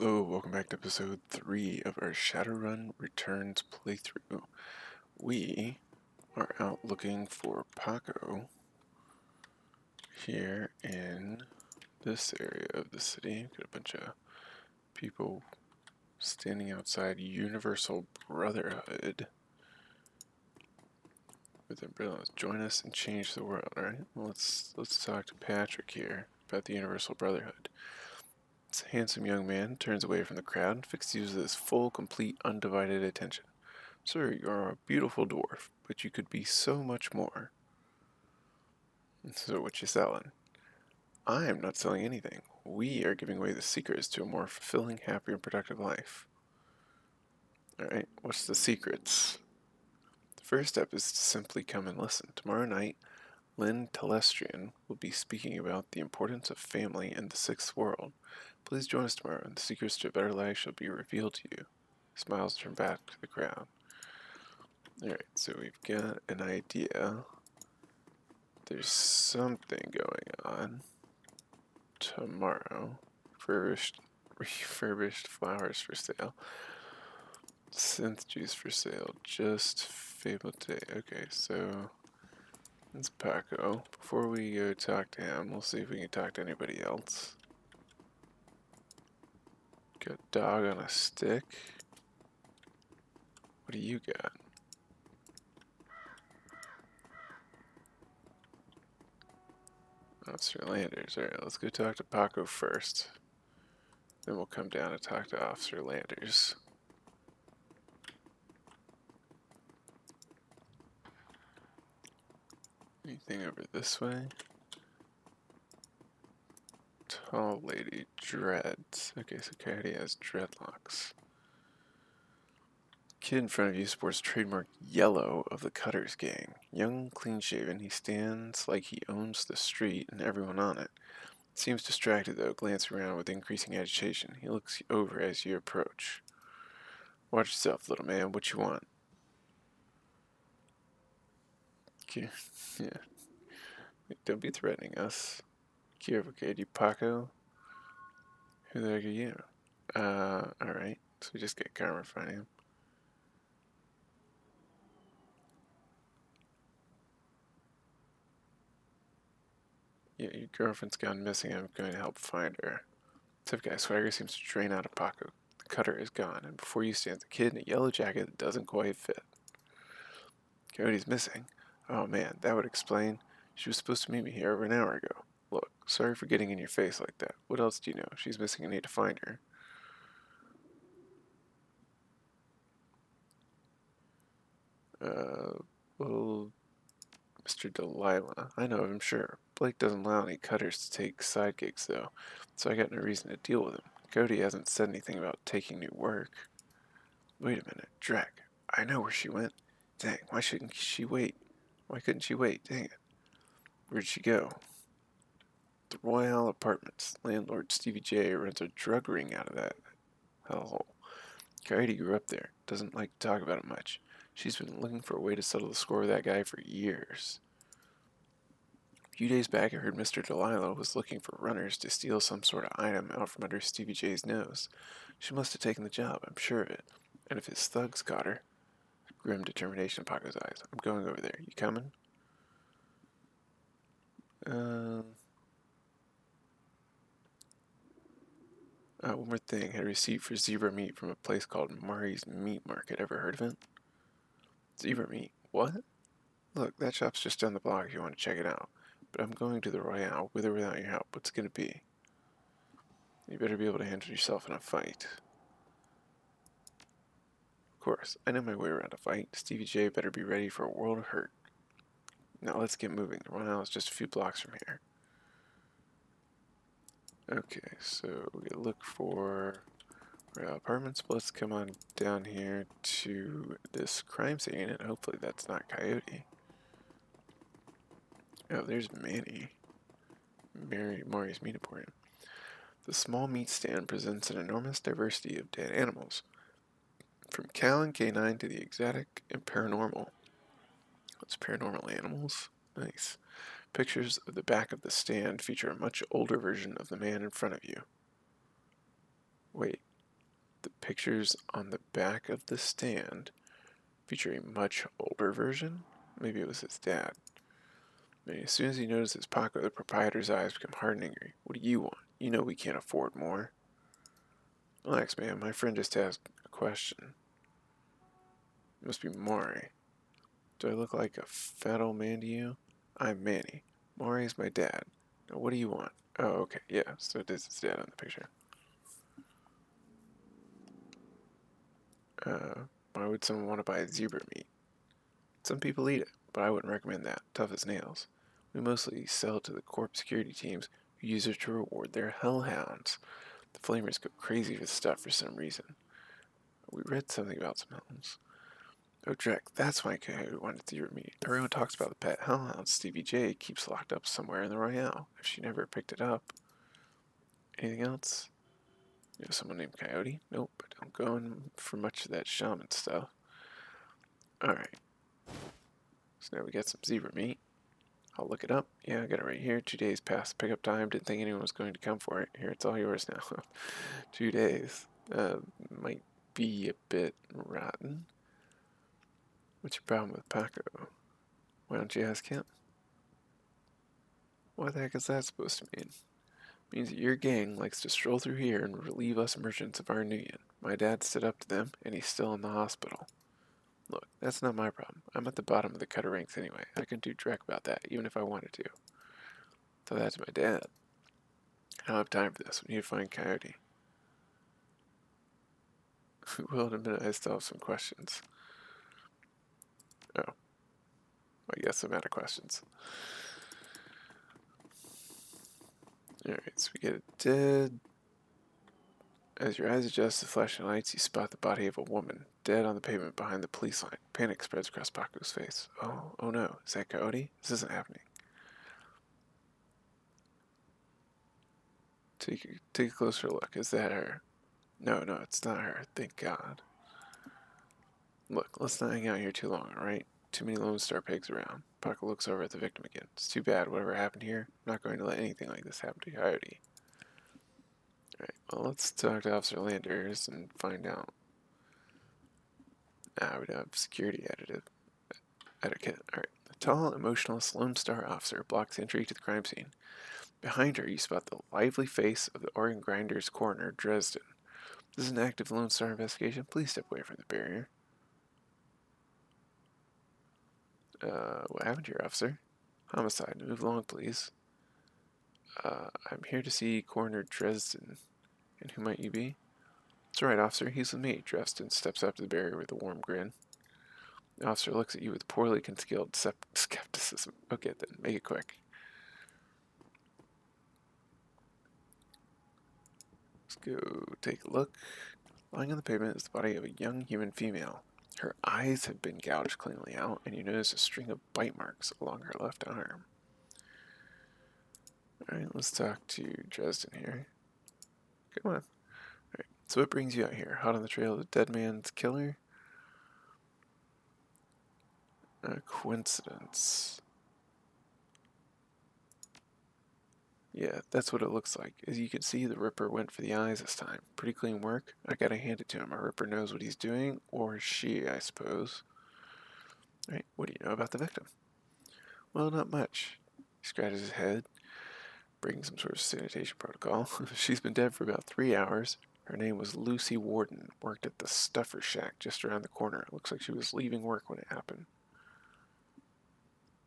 Hello, welcome back to episode 3 of our Shadowrun Returns playthrough. We are out looking for Paco here in this area of the city. Got a bunch of people standing outside Universal Brotherhood with umbrellas. Join us and change the world, alright? Well, let's talk to Patrick here about the Universal Brotherhood. This handsome young man turns away from the crowd and fixes you with his full, complete, undivided attention. Sir, you are a beautiful dwarf, but you could be so much more. So what you selling? I am not selling anything. We are giving away the secrets to a more fulfilling, happier, and productive life. Alright, what's the secrets? The first step is to simply come and listen. Tomorrow night, Lynn Telestrian will be speaking about the importance of family in the sixth world. Please join us tomorrow, and the secrets to a better life shall be revealed to you. Smiles turn back to the crowd. Alright, so we've got an idea. There's something going on tomorrow. Refurbished flowers for sale. Synth juice for sale. Just Fable today. Okay, so it's Paco. Before we go talk to him, we'll see if we can talk to anybody else. Got dog on a stick. What do you got? Officer Landers. Alright, let's go talk to Paco first. Then we'll come down and talk to Officer Landers. Anything over this way? Tall lady, dreads. Okay, so Coyote has dreadlocks. Kid in front of you sports trademark yellow of the Cutters gang. Young, clean-shaven, he stands like he owns the street and everyone on it. Seems distracted though, glancing around with increasing agitation. He looks over as you approach. Watch yourself, little man. What you want? Okay. Yeah. Don't be threatening us. Careful, kid. You Paco? Who the heck are you? Alright. So we just get karma finding him. Yeah, your girlfriend's gone missing. I'm going to help find her. Tough guy swagger seems to drain out of Paco. The cutter is gone, and before you stands a kid in a yellow jacket that doesn't quite fit. Coyote's missing. Oh man, that would explain. She was supposed to meet me here over an hour ago. Look, sorry for getting in your face like that. What else do you know? She's missing and need to find her. Well, Mr. Delilah. I know of him, sure. Blake doesn't allow any cutters to take side gigs, though, so I got no reason to deal with him. Cody hasn't said anything about taking new work. Wait a minute, Drek. I know where she went. Dang, why shouldn't she wait? Why couldn't she wait? Dang it. Where'd she go? The Royale Apartments. Landlord Stevie J rents a drug ring out of that hellhole. Coyote grew up there. Doesn't like to talk about it much. She's been looking for a way to settle the score with that guy for years. A few days back, I heard Mr. Delilah was looking for runners to steal some sort of item out from under Stevie J's nose. She must have taken the job, I'm sure of it. And if his thugs got her, grim determination in Paco's eyes. I'm going over there. You coming? One more thing. Had a receipt for zebra meat from a place called Mari's Meat Market. Ever heard of it? Zebra meat? What? Look, that shop's just down the block if you want to check it out. But I'm going to the Royale, with or without your help. What's it gonna be? You better be able to handle yourself in a fight. Of course, I know my way around a fight. Stevie J better be ready for a world of hurt. Now let's get moving. The Royale is just a few blocks from here. Okay, so we gotta look for Royale Apartments. But let's come on down here to this crime scene, and hopefully that's not Coyote. Oh, there's Manny. Mari's Meat Emporium. The small meat stand presents an enormous diversity of dead animals, from cow and canine to the exotic and paranormal. What's paranormal animals? Nice. Pictures of the back of the stand feature a much older version of the man in front of you. Wait, pictures on the back of the stand feature a much older version. Maybe it was his dad. As soon as he notices Paco, the proprietor's eyes become hard and angry. What do you want? You know we can't afford more. Relax, man. My friend just asked a question. It must be Maury. Do I look like a fat old man to you? I'm Manny. Maury's my dad. Now, what do you want? Oh, okay. Yeah, so it is his dad on the picture. Why would someone want to buy zebra meat? Some people eat it, but I wouldn't recommend that. Tough as nails. We mostly sell it to the corp security teams who use it to reward their hellhounds. The flamers go crazy for the stuff for some reason. We read something about some helms. Oh, Drek, that's why Coyote wanted zebra meat. Everyone talks about the pet hellhound Stevie J keeps locked up somewhere in the Royale, if she never picked it up. Anything else? You know someone named Coyote? Nope, I don't go in for much of that shaman stuff. Alright. So now we got some zebra meat. I'll look it up. Yeah, I got it right here. 2 days past pickup time. Didn't think anyone was going to come for it. Here, it's all yours now. 2 days. Might be a bit rotten. What's your problem with Paco? Why don't you ask him? What the heck is that supposed to mean? It means that your gang likes to stroll through here and relieve us merchants of our union. My dad stood up to them, and he's still in the hospital. Look, that's not my problem. I'm at the bottom of the cutter ranks anyway. I can do Drek about that, even if I wanted to. So that's my dad. I don't have time for this. We need to find Coyote. Well, in a minute, I still have some questions. Oh. I guess I'm out of questions. Alright, so we get it dead. As your eyes adjust to the flashing lights, you spot the body of a woman, dead on the pavement behind the police line. Panic spreads across Paco's face. Oh no. Is that Coyote? This isn't happening. Take a closer look. Is that her? No, it's not her. Thank God. Look, let's not hang out here too long, alright? Too many Lone Star pigs around. Paco looks over at the victim again. It's too bad whatever happened here. I'm not going to let anything like this happen to Coyote. Alright, well, let's talk to Officer Landers and find out. We don't have security etiquette. Alright. A tall, emotionless Lone Star officer blocks entry to the crime scene. Behind her, you spot the lively face of the Oregon Grinders coroner, Dresden. This is an active Lone Star investigation. Please step away from the barrier. What happened here, officer? Homicide. Move along, please. I'm here to see Coroner Dresden. And who might you be? It's alright, officer. He's with me. Dresden steps up to the barrier with a warm grin. The officer looks at you with poorly concealed skepticism. Okay, then. Make it quick. Let's go take a look. Lying on the pavement is the body of a young human female. Her eyes have been gouged cleanly out, and you notice a string of bite marks along her left arm. Alright, let's talk to Dresden here. Come on. Alright, so what brings you out here? Hot on the trail of the dead man's killer? A coincidence. Yeah, that's what it looks like. As you can see, the Ripper went for the eyes this time. Pretty clean work. I gotta hand it to him. A Ripper knows what he's doing, or she, I suppose. Alright, what do you know about the victim? Well, not much. He scratches his head, bringing some sort of sanitation protocol. She's been dead for about 3 hours. Her name was Lucy Warden, worked at the Stuffer Shack just around the corner. It looks like she was leaving work when it happened.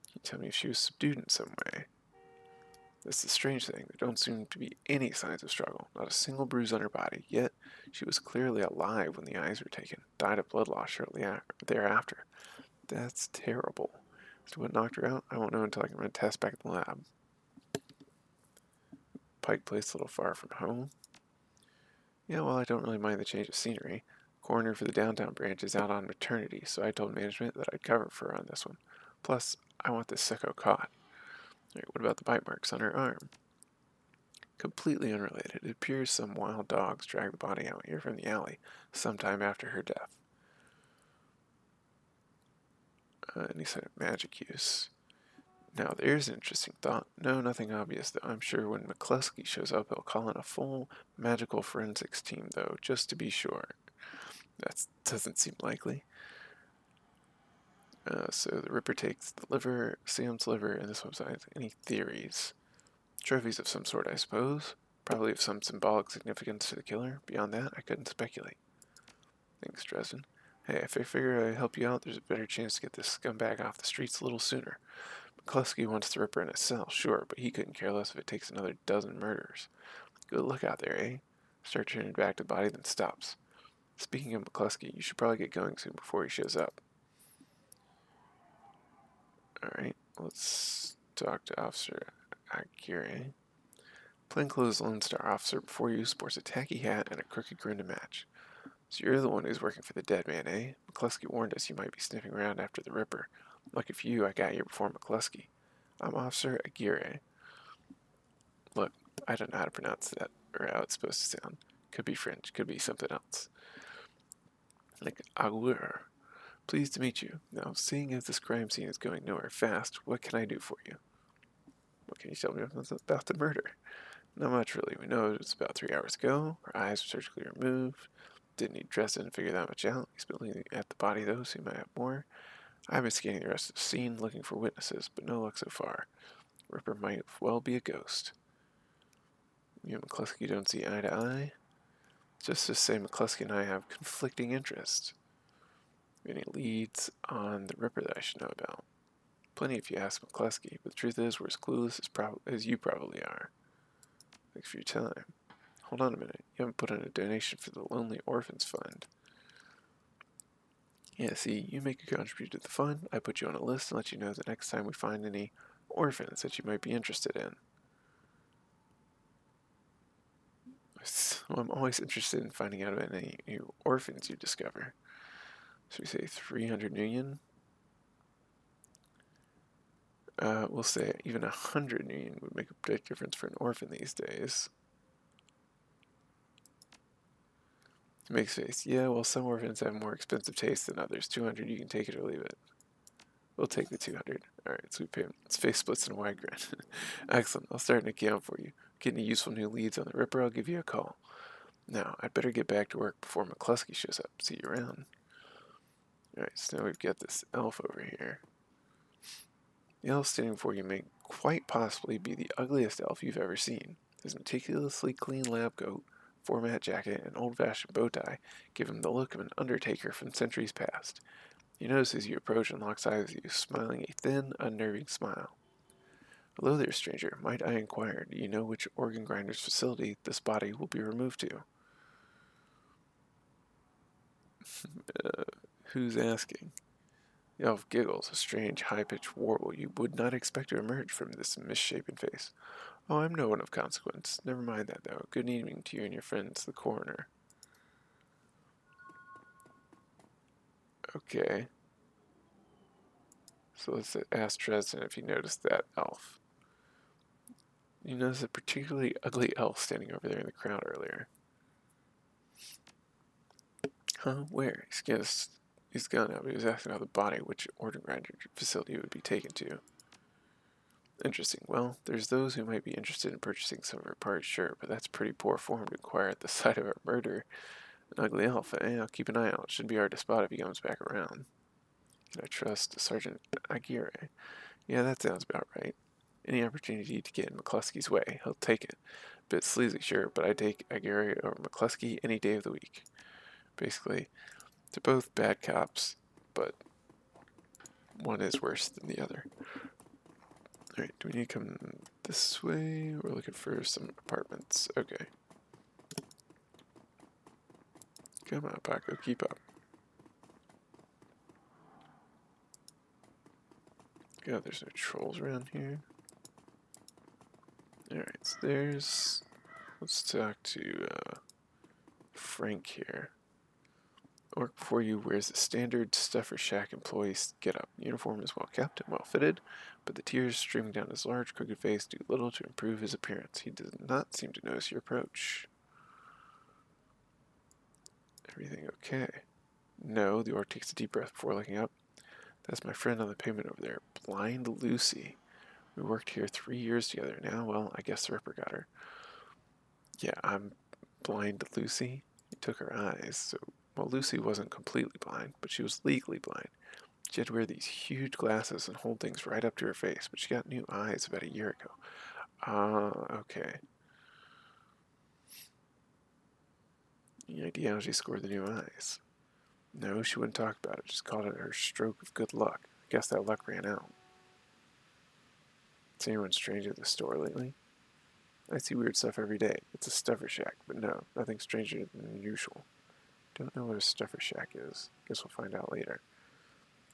Can you tell me if she was subdued in some way? That's the strange thing. There don't seem to be any signs of struggle. Not a single bruise on her body. Yet, she was clearly alive when the eyes were taken. Died of blood loss shortly thereafter. That's terrible. As to what knocked her out, I won't know until I can run tests back at the lab. Pike Place a little far from home. Yeah, well, I don't really mind the change of scenery. Coroner for the downtown branch is out on maternity, so I told management that I'd cover for her on this one. Plus, I want this sicko caught. Right, what about the bite marks on her arm? Completely unrelated. It appears some wild dogs dragged the body out here from the alley sometime after her death. Any sign of magic use? Now there's an interesting thought. No, nothing obvious though. I'm sure when McCluskey shows up, he'll call in a full magical forensics team though, just to be sure. That doesn't seem likely. So the Ripper takes the liver, Sam's liver, and this website. Any theories? Trophies of some sort, I suppose. Probably of some symbolic significance to the killer. Beyond that, I couldn't speculate. Thanks, Dresden. Hey, if I figure I help you out, there's a better chance to get this scumbag off the streets a little sooner. McCluskey wants the Ripper in his cell, sure, but he couldn't care less if it takes another dozen murders. Good luck out there, eh? Starts turning back to the body, then stops. Speaking of McCluskey, you should probably get going soon before he shows up. Alright, let's talk to Officer Aguirre. Plainclothes Lone Star officer before you sports a tacky hat and a crooked grin to match. So you're the one who's working for the dead man, eh? McCluskey warned us you might be sniffing around after the Ripper. Lucky for you, I got here before McCluskey. I'm Officer Aguirre. Look, I don't know how to pronounce that, or how it's supposed to sound. Could be French, could be something else. Like Aguirre. Pleased to meet you. Now, seeing as this crime scene is going nowhere fast, what can I do for you? What can you tell me about the murder? Not much, really. We know it was about 3 hours ago. Her eyes were surgically removed. Didn't need Dresden to figure that much out. He's been looking at the body, though, so he might have more. I've been scanning the rest of the scene, looking for witnesses, but no luck so far. Ripper might well be a ghost. You and McCluskey don't see eye to eye? Just to say McCluskey and I have conflicting interests. Any leads on the Ripper that I should know about? Plenty if you ask McCluskey, but the truth is we're as clueless as you probably are. Thanks for your time. Hold on a minute. You haven't put in a donation for the Lonely Orphans Fund. Yeah, see, you make a contribution to the fund, I put you on a list and let you know the next time we find any orphans that you might be interested in. So I'm always interested in finding out about any new orphans you discover. So we say 300 million? We'll say even 100 million would make a big difference for an orphan these days. Makes face. Yeah, well, some orphans have more expensive taste than others. 200, you can take it or leave it. We'll take the 200. Alright, so we pay him. His face splits in a wide grin. Excellent. I'll start an account for you. Get any useful new leads on the Ripper, I'll give you a call. Now, I'd better get back to work before McCluskey shows up. See you around. Alright, so now we've got this elf over here. The elf standing before you may quite possibly be the ugliest elf you've ever seen. His meticulously clean lab coat, format jacket, and old-fashioned bow tie give him the look of an undertaker from centuries past. He notices you approach and locks eyes with you, smiling a thin, unnerving smile. Hello there, stranger. Might I inquire, do you know which organ grinder's facility this body will be removed to? Who's asking? The elf giggles, a strange, high-pitched warble you would not expect to emerge from this misshapen face. Oh, I'm no one of consequence. Never mind that, though. Good evening to you and your friends, the coroner. Okay. So let's ask Dresden if he noticed that elf. You noticed a particularly ugly elf standing over there in the crowd earlier. Huh? Where? He's gone now, but he was asking about the body, which organ grinder facility it would be taken to. Interesting. Well, there's those who might be interested in purchasing some of her parts, sure, but that's pretty poor form to inquire at the site of our murder. An ugly elf, eh? I'll keep an eye out. Should be hard to spot if he comes back around. Can I trust Sergeant Aguirre? Yeah, that sounds about right. Any opportunity to get in McCluskey's way, he'll take it. Bit sleazy, sure, but I take Aguirre over McCluskey any day of the week. Basically, they're both bad cops, but one is worse than the other. Alright, do we need to come this way? We're looking for some apartments. Okay. Come on, Paco, keep up. God, there's no trolls around here. Alright, so there's... Let's talk to Frank here. Work before you wears the standard Stuffer Shack employee's getup. Uniform is well kept and well fitted, but the tears streaming down his large, crooked face do little to improve his appearance. He does not seem to notice your approach. Everything okay? No, the orc takes a deep breath before looking up. That's my friend on the pavement over there, Blind Lucy. We worked here 3 years together now. Well, I guess the Ripper got her. Yeah, I'm blind to Lucy. He took her eyes, so... Well, Lucy wasn't completely blind, but she was legally blind. She had to wear these huge glasses and hold things right up to her face, but she got new eyes about a year ago. Okay. Any idea how she scored the new eyes? No, she wouldn't talk about it, just called it her stroke of good luck. I guess that luck ran out. Is anyone strange at the store lately? I see weird stuff every day. It's a stuffer shack, but no, nothing stranger than usual. Don't know what a stuffer shack is. Guess we'll find out later.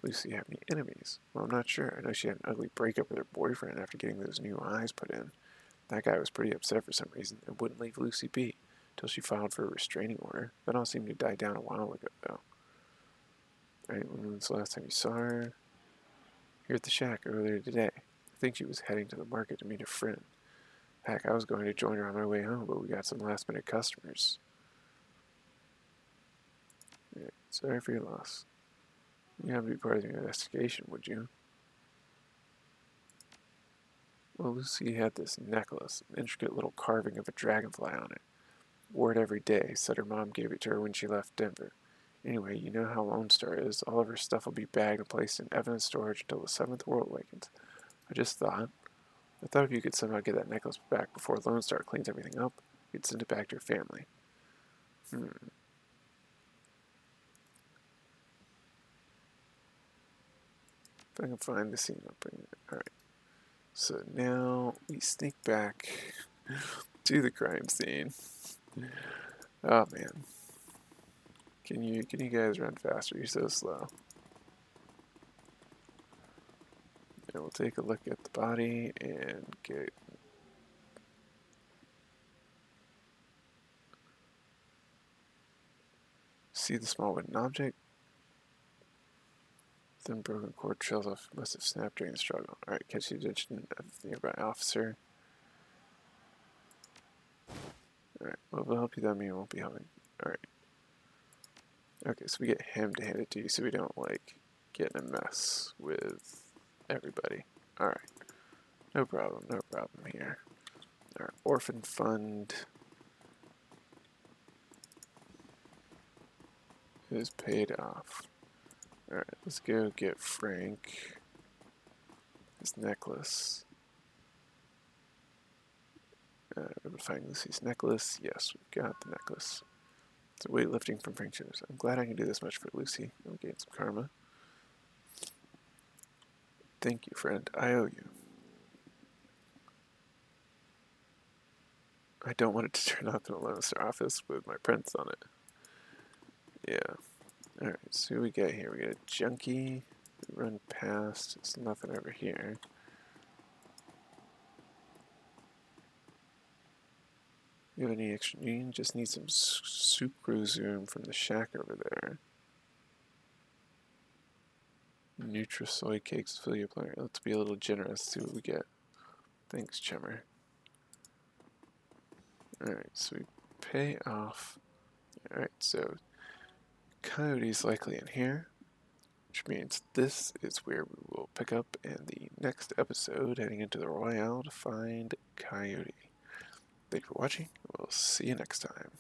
Lucy have any enemies? Well, I'm not sure. I know she had an ugly breakup with her boyfriend after getting those new eyes put in. That guy was pretty upset for some reason and wouldn't leave Lucy be until she filed for a restraining order. That all seemed to die down a while ago, though. Alright, when was the last time you saw her? Here at the shack earlier today. I think she was heading to the market to meet a friend. Heck, I was going to join her on my way home, but we got some last minute customers. Yeah, sorry for your loss. You have to be part of the investigation, would you? Well, Lucy had this necklace, an intricate little carving of a dragonfly on it. Wore it every day, said her mom gave it to her when she left Denver. Anyway, you know how Lone Star is. All of her stuff will be bagged and placed in evidence storage until the Seventh World awakens. I thought if you could somehow get that necklace back before Lone Star cleans everything up, you'd send it back to your family. If I can find the scene, I'll bring it. Alright. So now we sneak back to the crime scene. Oh man. Can you guys run faster? You're so slow. And we'll take a look at the body and get... See the small wooden object? Then broken cord trails off must have snapped during the struggle. Alright, catch the attention of the nearby officer. Alright, well, we'll help you, that means we won't be helping. Alright. Okay, so we get him to hand it to you so we don't, like, get in a mess with everybody. Alright. No problem here. Our orphan fund is paid off. Alright, let's go get Frank his necklace. We'll find Lucy's necklace. Yes, we've got the necklace. It's weightlifting from Frank Chivers. I'm glad I can do this much for Lucy. I'll gain some karma. Thank you, friend. I owe you. I don't want it to turn up in a Lone Star office with my prints on it. Yeah. Alright, so we get here. We get a junkie. We run past. There's nothing over here. You have any extra? You just need some sucrose zoom from the shack over there. Nutri-soy cakes fill your planet. Let's be a little generous. See what we get. Thanks, Chimmer. Alright, so we pay off. Alright, so Coyote's likely in here, which means this is where we will pick up in the next episode, heading into the Royale to find Coyote. Thank you for watching. We'll see you next time.